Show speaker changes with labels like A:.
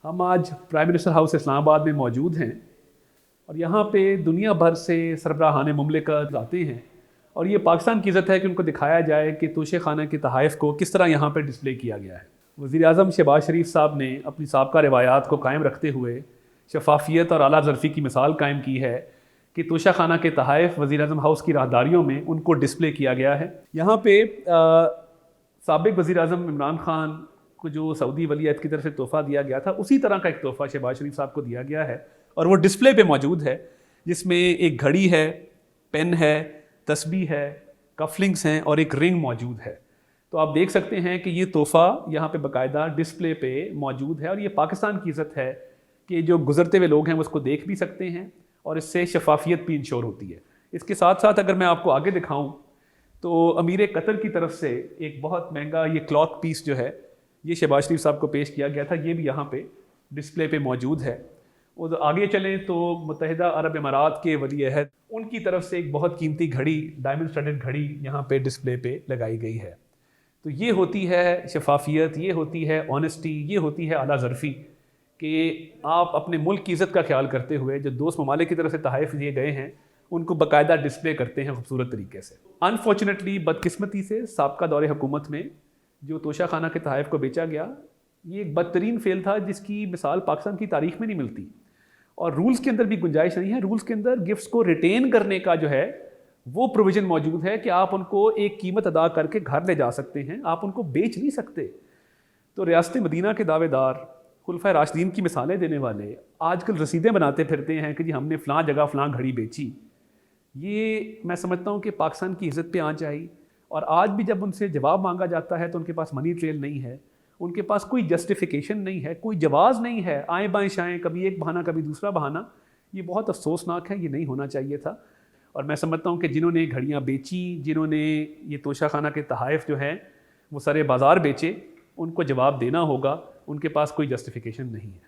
A: हम आज prime minister house Islamabad में मौजूद हैं और यहाँ पे दुनिया भर से सरबराहान मुमलिकत आते हैं और ये पाकिस्तान की इज़्ज़त है कि उनको दिखाया जाए कि तोशे खाना के तहाइफ़ को किस तरह यहाँ पर डिस्प्ले किया गया है। वज़ीर आज़म शहबाज शरीफ साहब ने अपनी साबका रिवायात को कायम रखते हुए शफाफियत और आला ज़रफ़ी की मिसाल कायम की है कि तोशा खाना के तहाइफ़ वज़ीर आज़म हाउस की राहदारियों में उनको डिस्प्ले किया गया है। यहाँ पे साबिक़ वज़ीर आज़म इमरान खान को जो सऊदी वलीअहद की तरफ से तोहफ़ा दिया गया था, उसी तरह का एक तोहफ़ा शहबाज शरीफ साहब को दिया गया है और वो डिस्प्ले पे मौजूद है, जिसमें एक घड़ी है, पेन है, तस्बीह है, कफलिंग्स हैं और एक रिंग मौजूद है। तो आप देख सकते हैं कि ये तोहफ़ा यहाँ पे बाकायदा डिस्प्ले पे मौजूद है और ये पाकिस्तान की इज़्ज़त है कि जो गुजरते हुए लोग हैं वो उसको देख भी सकते हैं और इससे शफाफियत भी इंश्योर होती है। इसके साथ साथ अगर मैं आपको आगे दिखाऊँ तो अमीर कतर की तरफ से एक बहुत महंगा ये क्लॉथ पीस जो है ये शहबाज शरीफ साहब को पेश किया गया था, ये भी यहाँ पे डिस्प्ले पे मौजूद है। और आगे चलें तो मुत्तहिदा अरब इमारात के वलीअहद उनकी तरफ से एक बहुत कीमती घड़ी, डायमंड स्टडेड घड़ी यहाँ पे डिस्प्ले पे लगाई गई है। तो ये होती है शफाफियत, ये होती है ऑनेस्टी, ये होती है आला ज़रफ़ी कि आप अपने मुल्क की इज़्ज़त का ख्याल करते हुए जो दोस्त ममालिक की तरफ से तहाइफ़ दिए गए हैं उनको बाकायदा डिस्प्ले करते हैं खूबसूरत तरीके से। अनफॉर्चुनेटली, बदकिस्मती से साबका दौरे हुकूमत में जो तोशा खाना के तहाइफ़ को बेचा गया, ये एक बदतरीन फेल था जिसकी मिसाल पाकिस्तान की तारीख में नहीं मिलती और रूल्स के अंदर भी गुंजाइश नहीं है। रूल्स के अंदर गिफ्ट्स को रिटेन करने का जो है वो प्रोविज़न मौजूद है कि आप उनको एक कीमत अदा करके घर ले जा सकते हैं, आप उनको बेच नहीं सकते। तो रियासत मदीना के दावेदार, खुलफाए राशिदीन की मिसालें देने वाले आजकल रसीदें बनाते फिरते हैं कि जी हमने फ़लाँ जगह फ़लाँ घड़ी बेची। ये मैं समझता हूँ कि पाकिस्तान की इज़्ज़त पे आँच आई और आज भी जब उनसे जवाब मांगा जाता है तो उनके पास मनी ट्रेल नहीं है, उनके पास कोई जस्टिफिकेशन नहीं है, कोई जवाज़ नहीं है, आएँ बाएँ शाएँ, कभी एक बहाना कभी दूसरा बहाना। ये बहुत अफसोसनाक है, ये नहीं होना चाहिए था। और मैं समझता हूँ कि जिन्होंने घड़ियाँ बेची, जिन्होंने ये तोशा खाना के तहाइफ़ जो हैं वो सरे बाज़ार बेचे, उनको जवाब देना होगा, उनके पास कोई जस्टिफिकेशन नहीं है।